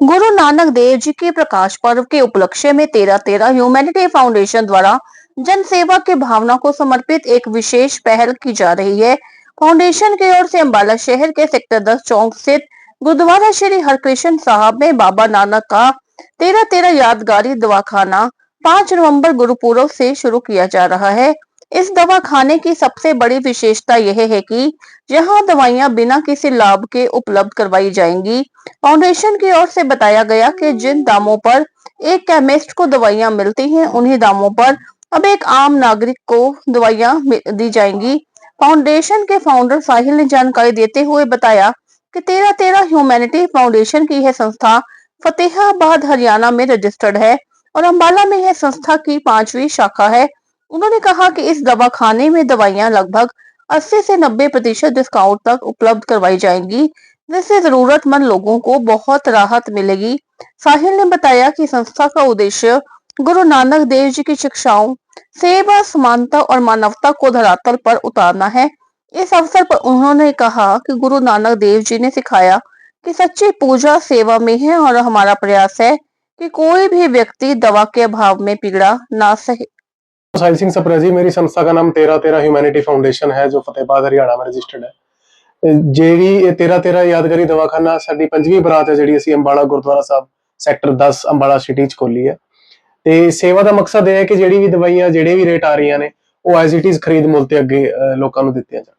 गुरु नानक देव जी के प्रकाश पर्व के उपलक्ष्य में 13-13 ह्यूमैनिटी फाउंडेशन द्वारा जन सेवा की भावना को समर्पित एक विशेष पहल की जा रही है। फाउंडेशन की ओर से अम्बाला शहर के सेक्टर 10 चौक स्थित गुरुद्वारा श्री हरकृष्ण साहब में बाबा नानक का 13-13 यादगारी दवाखाना 5 नवंबर गुरुपुरब से शुरू किया जा रहा है। इस दवाखाने की सबसे बड़ी विशेषता यह है कि यहाँ दवाइयाँ बिना किसी लाभ के उपलब्ध करवाई जाएंगी। फाउंडेशन की ओर से बताया गया कि जिन दामों पर एक केमिस्ट को दवाइयां मिलती हैं, उन्हीं दामों पर अब एक आम नागरिक को दवाइयां दी जाएंगी। फाउंडेशन के फाउंडर साहिल ने जानकारी देते हुए बताया कि 13-13 ह्यूमैनिटी फाउंडेशन की यह संस्था फतेहाबाद हरियाणा में रजिस्टर्ड है और अम्बाला में यह संस्था की 5वीं शाखा है। उन्होंने कहा कि इस दवाखाने में दवाइयां लगभग 80 से 90% डिस्काउंट तक उपलब्ध करवाई जाएंगी, जिससे जरूरतमंद लोगों को बहुत राहत मिलेगी। साहिल ने बताया कि संस्था का उद्देश्य गुरु नानक देव जी की शिक्षाओं, सेवा, समानता और मानवता को धरातल पर उतारना है। इस अवसर पर उन्होंने कहा कि गुरु नानक देव जी ने सिखाया कि सच्ची पूजा सेवा में है और हमारा प्रयास है कि कोई भी व्यक्ति दवा के अभाव में पीड़ा ना सहे। साहिल सिंह सप्रा जी, मेरी संस्था का नाम 13-13 ह्यूमैनिटी फाउंडेशन है, जो फतेहाबाद हरियाणा में रजिस्टर्ड है। ਜਿਹੜੀ 13-13 ਯਾਦਗਾਰੀ ਦਵਾਖਾਨਾ ਸਾਡੀ 5ਵੀਂ ਬ੍ਰਾਂਚ ਹੈ, ਜਿਹੜੀ ਅਸੀਂ ਅੰਬਾਲਾ ਗੁਰਦੁਆਰਾ ਸਾਹਿਬ ਸੈਕਟਰ 10 ਅੰਬਾਲਾ ਸਿਟੀ ਚ ਖੋਲੀ ਹੈ। ਤੇ ਸੇਵਾ ਦਾ ਮਕਸਦ ਇਹ ਹੈ ਕਿ ਜਿਹੜੀ ਵੀ ਦਵਾਈਆਂ ਜਿਹੜੇ ਵੀ ਰੇਟ ਆ ਰਹੀਆਂ ਨੇ, ਉਹ ਐਜ਼ ਇਟ ਇਜ਼ ਖਰੀਦ ਮੁੱਲ ਤੇ ਅੱਗੇ ਲੋਕਾਂ ਨੂੰ ਦਿੱਤੀਆਂ ਜਾਣ।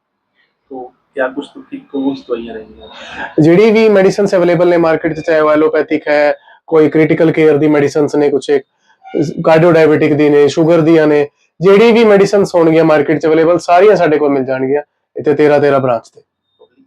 तो क्या कुछ कौन सी दवाइयां रहेंगी? ਜਿਹੜੀ ਵੀ ਮੈਡੀਸਿਨਸ ਅਵੇਲੇਬਲ ਨੇ ਮਾਰਕੀਟ 'ਚ, ਚਾਹੇ ਐਲੋਪੈਥਿਕ ਹੈ, ਕੋਈ ਕ੍ਰਿਟੀਕਲ ਕੇਅਰ ਦੀ ਮੈਡੀਸਿਨਸ ਨੇ, ਕੁਛ ਕਾਰਡੀਓ ਡਾਇਬੀਟਿਕ ਦੀ ਨੇ, ਸ਼ੂਗਰ ਦੀਆਂ ਨੇ, ਜਿਹੜੀ ਵੀ ਮੈਡੀਸਿਨਸ ਹੋਣਗੀਆਂ ਮਾਰਕੀਟ 'ਚ ਅਵੇਲੇਬਲ ਸਾਰੀਆਂ ਸਾਡੇ ਕੋਲ ਮਿਲ ਜਾਣਗੀਆਂ ਇੱਥੇ 13-13 ਬ੍ਰਾਂਚ ਤੇ।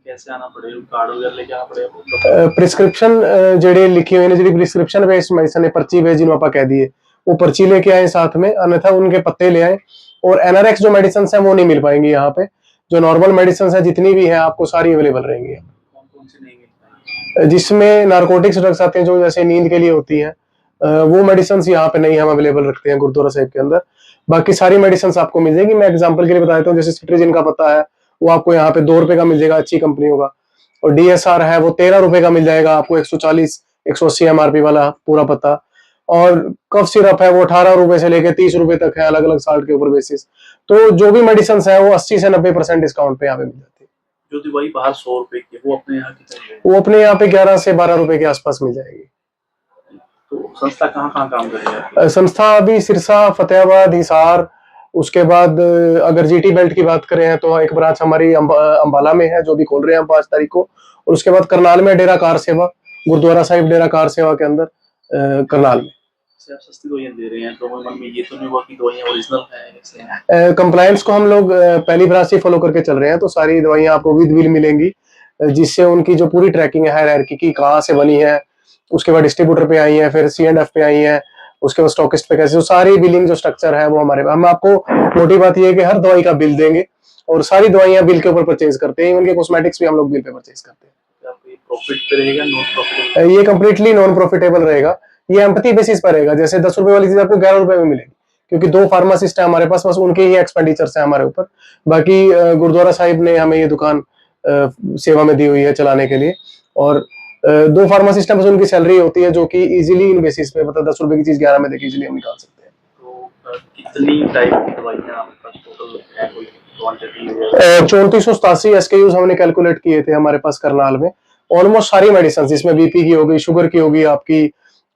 कैसे आना पड़ेगा? कार्ड वगैरह लेके आना पड़ेगा? प्रिस्क्रिप्शन ਜਿਹੜੇ ਲਿਖੇ ਹੋਏ ਨੇ, ਜਿਹੜੀ प्रिस्क्रिप्शन बेस्ड मेडिसिन है, पर्ची बेस्ड जिन्हों आप कह दिए, वो पर्ची लेके आए साथ में, अन्यथा उनके पत्ते ले आए। और एनआरएक्स जो मेडिसिन है वो नहीं मिल पाएंगी यहाँ पे। जो नॉर्मल मेडिसिन है जितनी भी है आपको सारी अवेलेबल रहेंगी। कौन सी नहीं मिल पाएंगी? जिसमें नार्कोटिक्स ड्रग्स आते हैं, जो जैसे नींद के लिए होती है, वो मेडिसिन यहाँ पे नहीं हम अवेलेबल रखते हैं गुरुद्वारा साहिब के अंदर। बाकी सारी मेडिसिन आपको मिल जाएगी। मैं एग्जाम्पल के लिए बता देता हूँ, जैसे सिट्रीजिन का पत्ता है वो आपको यहाँ पे 2 रुपए का मिल जाएगा अच्छी कंपनियों का, और डीएसआर है वो 13 रुपए का मिल जाएगा आपको, 140-180 एमआरपी वाला पूरा पत्ता। और कफ सिरप है वो 18 रुपए से लेके 30 रुपए तक है, अलग अलग साल्ट के ऊपर बेसिस। तो जो भी मेडिसिन है वो 80 से 90% डिस्काउंट पे यहाँ पे मिल जाती है। जो दवाई बाहर 100 रुपए की, वो अपने यहाँ की, वो अपने यहाँ पे 11 से 12 रुपए के आसपास मिल जाएगी। तो संस्था कहाँ काम कर रही है? संस्था अभी सिरसा, फतेहाबाद, हिसार, उसके बाद अगर जीटी बेल्ट की बात करें तो एक ब्रांच हमारी अंबाला में है, जो भी खोल रहे हैं हम 5 तारीख को। और उसके बाद करनाल में डेरा कार सेवा, गुरुद्वारा साहिब डेरा कार सेवा के अंदर करनाल में। सस्ती दवाइयां दे रहे हैं, तो मन में ये तो नहीं हुआ कि दवाइयां ओरिजिनल है? कंप्लायंस को हम लोग पहली ब्रांच से फॉलो करके चल रहे हैं, तो सारी दवाइयां आपको विद बिल मिलेंगी, जिससे उनकी जो पूरी ट्रैकिंग है हायरार्की की, कहाँ से बनी है, उसके बाद डिस्ट्रीब्यूटर पे आई है, फिर C&F पे आई है, उसके बाद स्टॉकिस्ट पे कैसे, तो सारी बिलिंग जो स्ट्रक्चर है वो हमारे, हम आपको मोटी बात ये है कि हर दवाई का बिल देंगे और सारी दवाइयां बिल के ऊपर परचेज करते हैं। इनके कॉस्मेटिक्स भी हम लोग बिल पे परचेज करते हैं। प्रॉफिट पे रहेगा, नॉन प्रॉफिटेबल? ये कंप्लीटली नॉन प्रॉफिटेबल रहेगा। ये एम्पैथी बेसिस पर रहेगा। जैसे 10 रुपए वाली चीज आपको 11 रुपए में मिलेगी, क्योंकि 2 फार्मासिस्ट है हमारे पास, बस उनके ही एक्सपेंडिचर्स है हमारे ऊपर। बाकी गुरुद्वारा साहिब ने हमें ये दुकान सेवा में दी हुई है चलाने के लिए, और 2 फार्मासिस्ट बस उनकी सैलरी होती है, जो कि इजीली इन बेसिस पे, मतलब 10 रुपए की चीज 11 में देके इजीली हम निकाल सकते हैं। तो कितनी टाइप की दवाइयां आपके पास टोटल है, कोई क्वांटिटी? 3487 SKUs हमने कैलकुलेट किए थे हमारे पास करनाल में। ऑलमोस्ट सारी मेडिसिन, जिसमें बीपी की होगी, शुगर की होगी, आपकी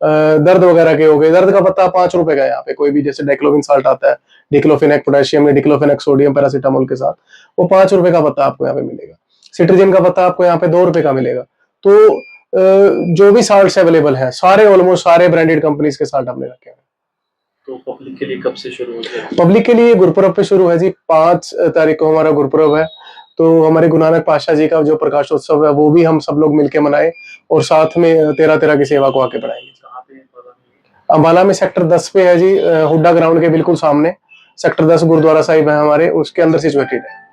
दर्द वगैरह के हो गए। दर्द का पत्ता 5 रुपए का है यहाँ पे, कोई भी जैसे डाइक्लोफिन साल्ट आता है, diclofenac potassium, diclofenac sodium, paracetamol के साथ, वो 5 रुपए का पत्ता आपको यहाँ पे मिलेगा। सिट्रीजिन का पत्ता आपको यहाँ पे 2 रुपए का मिलेगा। तो जो भी साल्ट्स अवेलेबल हैं सारे, ऑलमोस्ट सारे ब्रांडेड कंपनीज के साल्ट हमने रखे हैं। तो पब्लिक के लिए कब से शुरू हो गया? पब्लिक के लिए गुरुपुरब पे शुरू है जी, 5 तारीख को हमारा गुरुपुरब है। तो हमारे गुरु नानक पातशाह जी का जो प्रकाशोत्सव है वो भी हम सब लोग मिलके मनाए, और साथ में 13-13 की सेवा को आके बढ़ाएंगे। अम्बाला में सेक्टर 10 पे है जी, हुड्डा ग्राउंड के बिल्कुल सामने सेक्टर 10 गुरुद्वारा साहिब है हमारे, उसके अंदर सिचुएटेड है।